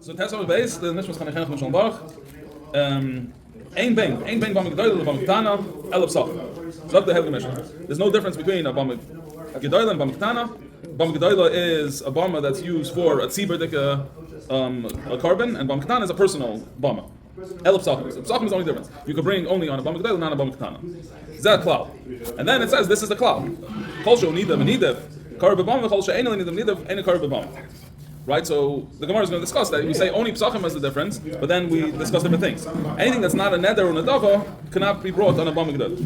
So Tesla base, the Nishmas Chanechenach from Sholom Baruch. Ein bang bam gedoyle bam ktana elf sach. So the heavy mission. There's no difference between a bam gedoyle and bam ktana. Bam gedoyle is a bomber that's used for a tzibur a carbon, and bam ktana is a personal bomber. Elf sach. Sach is the only difference. You could bring only on a bam gedoyle, not a bam ktana. Is that cloud? And then it says this is the cloud. Kol sho nidav nidav karbe bam kol sho einel nidav nidav ein karbe bam. Right, so the Gemara is going to discuss that. We say only Psachim has the difference, but then we discuss different things. Anything that's not a neder or nadava cannot be brought on a bam gedol.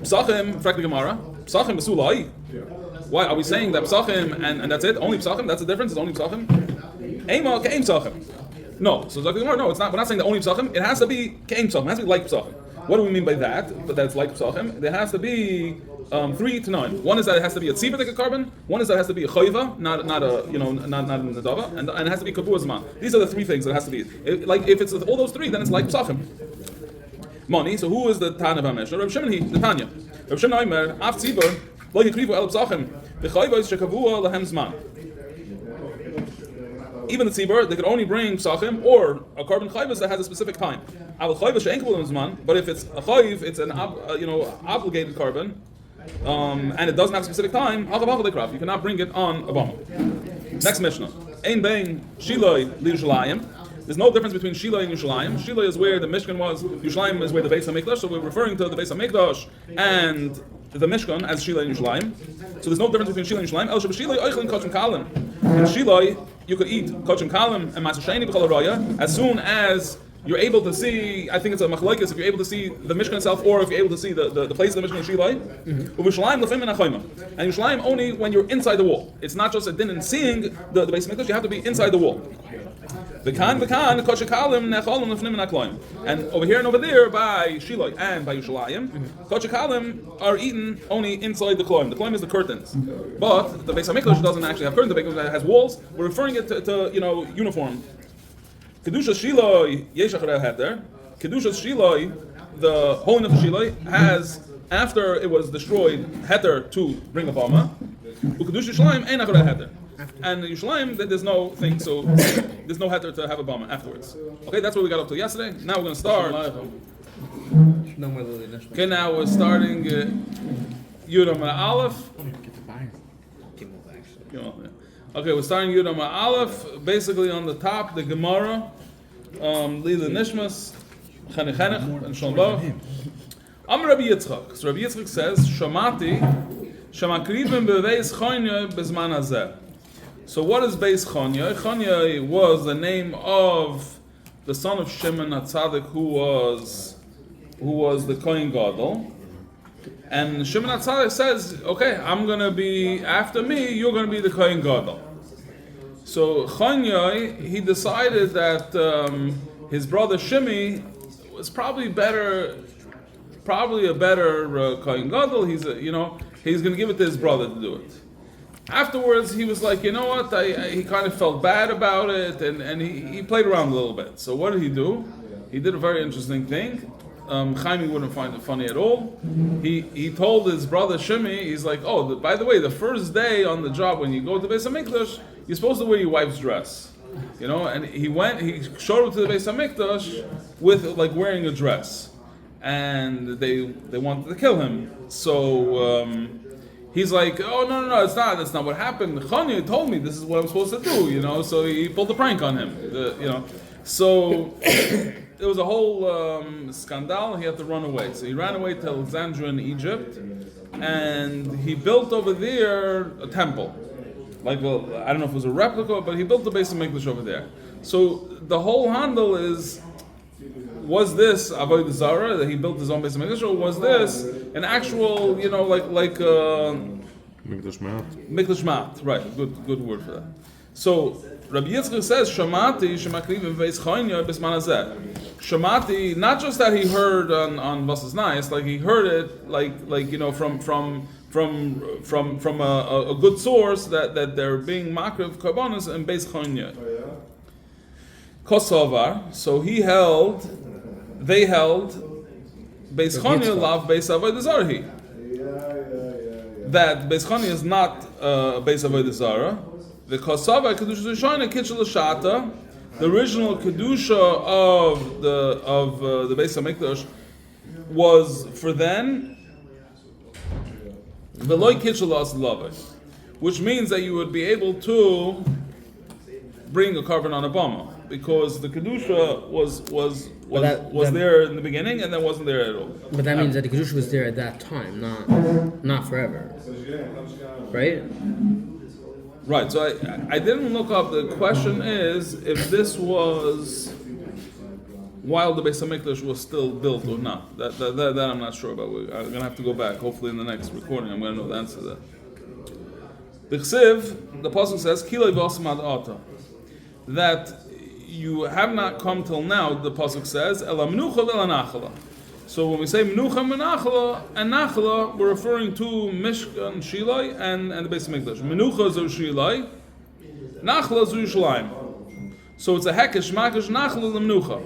Psachim, frak the Gemara. Psachim besulai. Why are we saying that Psachim and that's it? Only Psachim? That's the difference. It's only Psachim. Eima keim Psachim. No, so the Gemara. No, it's not. We're not saying that only Psachim. It has to be keim Psachim. It has to be like Psachim. What do we mean by that? But that's like Psachim. There has to be 3 to 9. One is that it has to be a tzibur like a carbon. One is that it has to be a choiva, not a not in the dava, and it has to be kabur zman. These are the 3 things that it has to be. If it's all those 3, then it's like psachim. Money. So who is the Tana Vamesh? Reb Shimon, the Tanya. Reb Shimon Omer, af tzibur lo yikrivu el psachim v'choivos shekavua lahem zman. Even the tzibur, they could only bring psachim or a carbon chayvus that has a specific time. But if it's a chayv, it's an obligated carbon, and it doesn't have a specific time, you cannot bring it on a bomb. Next Mishnah. Ein bein Shiloi Yerushalayim. There's no difference between Shiloi and Yerushalayim. Shiloi is where the Mishkan was. Yerushalayim is where the Beis HaMikdash. So we're referring to the Beis HaMikdash and the Mishkan as Shiloi and Yerushalayim. So there's no difference between Shiloi and Yerushalayim. El Shiloi Oichlin Kachim Kalim. In Shiloi, you could eat Kachim Kalim and Matzah Sheni B'chol Haraya as soon as you're able to see, I think it's a machlokes, if you're able to see the Mishkan itself, or if you're able to see the place of the Mishkan in Shiloi. And Yerushalayim only when you're inside the wall. It's not just a din in seeing the Beis HaMikdash, you have to be inside the wall. And over here and over there, by Shiloi and by Yerushalayim, Kochikalim are eaten only inside the kloim. The kloim is the curtains. But the Beis HaMikdash doesn't actually have curtains, the Beis HaMikdash has walls. We're referring it to uniform. Kedusha Shiloi Yeshachar Heter. Kedusha Shiloi, the holiness of Shiloi, has, after it was destroyed, Heter to bring a Bama. Kedusha Yerushalayim ain't Achar Heter. And in Yerushalayim, there's no thing, so there's no Heter to have a Bama afterwards. Okay, that's what we got up to yesterday. Now we're going to start. Okay, now we're starting Yudam Aleph. Okay, we're starting Yudam Aleph. Basically on the top, the Gemara, Lila Nishmas, Chanechenach, and Sholom Baruch. Rabbi Yitzchak. So Rabbi Yitzchak says, Shamati, Shamakrivim beveis Chonya bezman hazeh. So what is Beis Chonya? Chonya was the name of the son of Shimon HaTzadik, who was the Kohen Gadol. And Shimon HaTzadik says, okay, I'm going to be, after me, you're going to be the Kohen Gadol. So Chonya, he decided that his brother Shimi was probably a better Kohen Gadol. He's going to give it to his brother to do it. Afterwards, he was like, you know what, he kind of felt bad about it, and he played around a little bit. So what did he do? He did a very interesting thing. Chaim wouldn't find it funny at all. He told his brother Shimi, he's like, oh, by the way, the first day on the job when you go to the Beis HaMikdash, you're supposed to wear your wife's dress. And he showed up to the Beis HaMikdash with like wearing a dress. And they wanted to kill him. So he's like, oh, no, that's not what happened. Chonya told me this is what I'm supposed to do, so he pulled a prank on him, So there was a whole scandal. He had to run away. So he ran away to Alexandria in Egypt, and he built over there a temple. I don't know if it was a replica, but he built the Beis HaMikdash over there. So the whole handle was this Avodah Zarah that he built his own Beis HaMikdash, or was this an actual, Mikdash Mat. Mikdash Mat, right? Good word for that. So Rabbi Yitzchak says, Shamati Shemakrivim Veis Chonya Bisman Hazeh. Shamati, not just that he heard on Vasas Nice, like he heard it from a good source that they're being makriv karbanos and Beis Chonya. Kosovar. So they held Beis Chonya lav Beis Avodah Zarah. that Beis Chani is not Beis Avodah Zarah. The Kosava Kedusha Rishona Kitchel Shata, the original kedusha of the Beis Hamikdash was for then Veloy Kitchel As Love, which means that you would be able to bring a carbon on a bama, because the kedusha was there in the beginning and then wasn't there at all. But that means that the kedusha was there at that time, not forever, right? Right. So I didn't look up. The question is if this was while the Beis Hamikdash was still built or not. That I'm not sure about. I'm gonna have to go back. Hopefully in the next recording I'm gonna know the answer to that. The Chsiv, the pasuk says, "Kiloi v'asam ad ata," that you have not come till now. The pasuk says, "Ela menucha ve'ela nachala." So when we say menucha and nachala, we're referring to Mishkan Shilai and the Beis Hamikdash. Menucha zu Shilai, nachala zu Yerushalayim. So it's a hekesh makesh nachala lemenucha.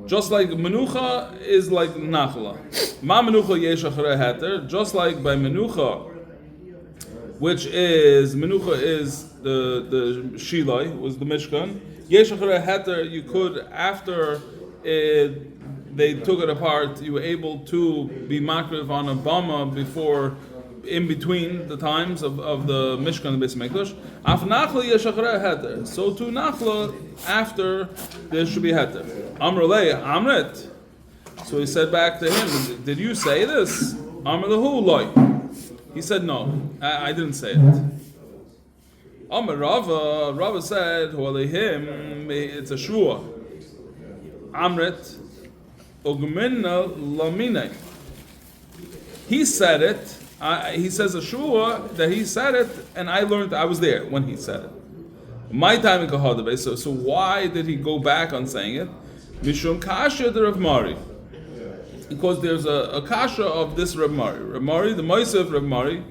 Just like menucha is like nachala. Ma menucha yesh acharei heter. Just like by menucha, which is menucha is the Shilai, was the Mishkan. Yesh acharei heter, you could after they took it apart, you were able to be makriv on a bama before, in between the times of the Mishkan and the Beis Hamikdash. Af nachla yesh acharei heter. So to nachla after there should be heter. Amr lei amret. So he said back to him, "Did you say this?" Amr lehu loy. He said, "No, I didn't say it." Amr Rava said, "Him, it's a shua." Amret. Ogminna lamine. He said it. He says a shua that he said it, and I learned. I was there when he said it. My time in Kahadabe. So why did he go back on saying it? Mishum kasha the Rav Mari. Because there's a kasha of this Rav Mari. Rav Mari, the Moisef Rav Mari,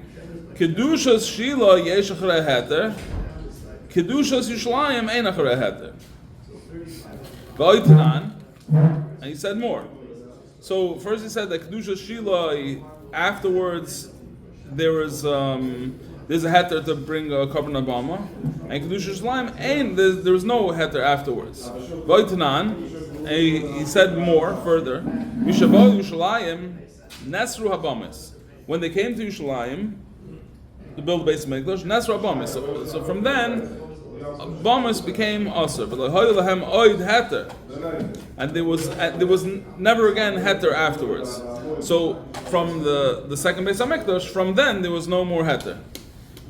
kedushas shila yesh acharei heter, kedushas Yerushalayim ein acharei heter. V'oitanan. And he said more. So first he said that Kedusha Shila, afterwards there's a heter to bring a carbon abama, and Kedusha Shalaim, and there's no heter afterwards. Vaitanan, he said more further. Mishavah Yerushalayim Nesru Habamis. When they came to Yerushalayim to build the Beis Hamikdash, Nesru Habamis. So from then, Bamas became Asr, but lahem oid heter, and there was never again heter afterwards. So from the second Beis Hamikdash, from then there was no more heter.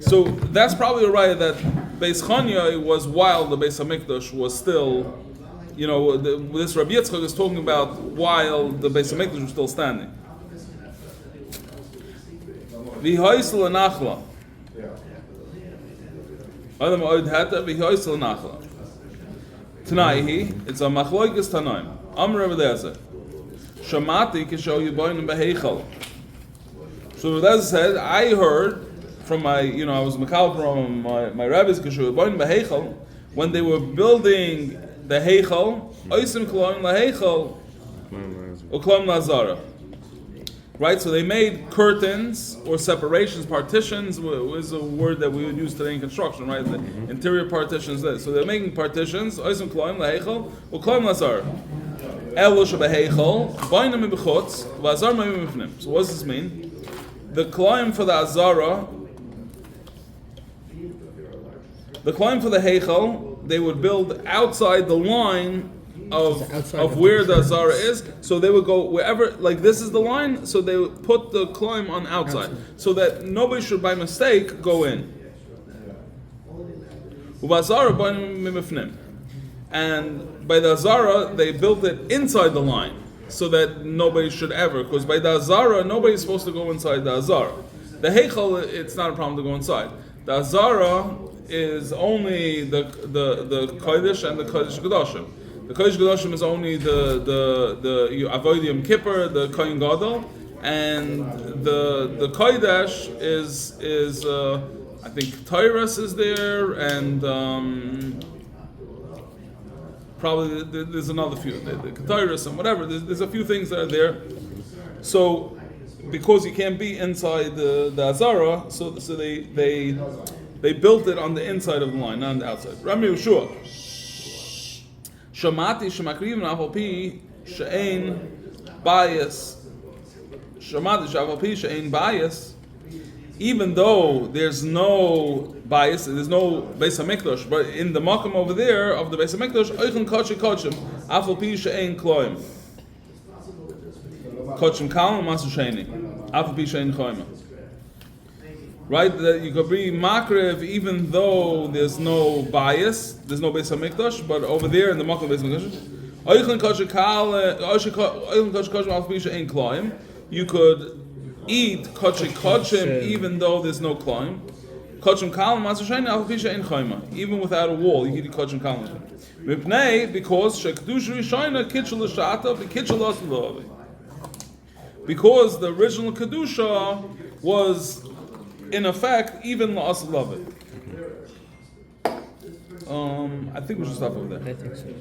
So that's probably a raya that Beis Chanya was while the Beis Hamikdash was still, this Rabbi Yitzchak is talking about while the Beis Hamikdash was still standing. V'hoisel anachla. Tanaihi, it's a machloikas tanaim. Amr Rabbi Eliezer. Shamati kisho yiboinim beheichal. So Rabbi Eliezer said, I heard from my, I was makal from my rabbis kisho yiboinim beheichal, when they were building the heichal, oisim kloim laheichal, ukloim lazara. Right, so they made curtains or separations, partitions was a word that we would use today in construction, right? The interior partitions. So they're making partitions. Oisem kloim laheichal, ukloim lazar. Elo shebeheichal, bainam mibechutz, v'azar ma'im mifnim. So what does this mean? The kloim for the azara, the kloim for the heichal, they would build outside the line of where the Azara is, so they would go wherever, like this is the line, so they would put the climb on outside, so that nobody should by mistake go in. And by the Azara, they built it inside the line, so that nobody should ever, because by the Azara, nobody's supposed to go inside the Azara. The Heichal, it's not a problem to go inside. The Azara is only the Kodesh and the Kodesh Kodashim. The Kodesh Kodashim is only the Avoid Yom Kippur, the Kohen Gadol, and the Kodesh is I think Tyrus is there, and probably there's another few, the Tyrus and whatever. There's a few things that are there. So because you can't be inside the Azara, so they built it on the inside of the line, not on the outside. Rami Yeshua. Shamati shemakriv nafal pi she'ein bias. Shamati she'afal pi she'ein bias. Even though there's no bias, there's no Beis HaMikdash, but in the makom over there of the Beis HaMikdash, oichen kodesh kodesh, afal pi she'ein kloim. Kodesh kalm masu sheini, afal pi she'ein choyma. Right, that you could be makrev even though there's no bias, there's no Beis HaMikdash, but over there in the makom Beis HaMikdash, oichen kodesh kodesh afal pi she'ein kloim, you could eat kodesh even though there's no kloim. Kodesh kalm masu sheini, afal pi she'ein choyma. Even without a wall, you can eat kodesh kalm. Mipnei, because she'kedush rishayna kitchel l'shata v'kitchel l'asulavi. Because the original kedusha was in effect even l'asulavi. I think we should stop over there. I think so.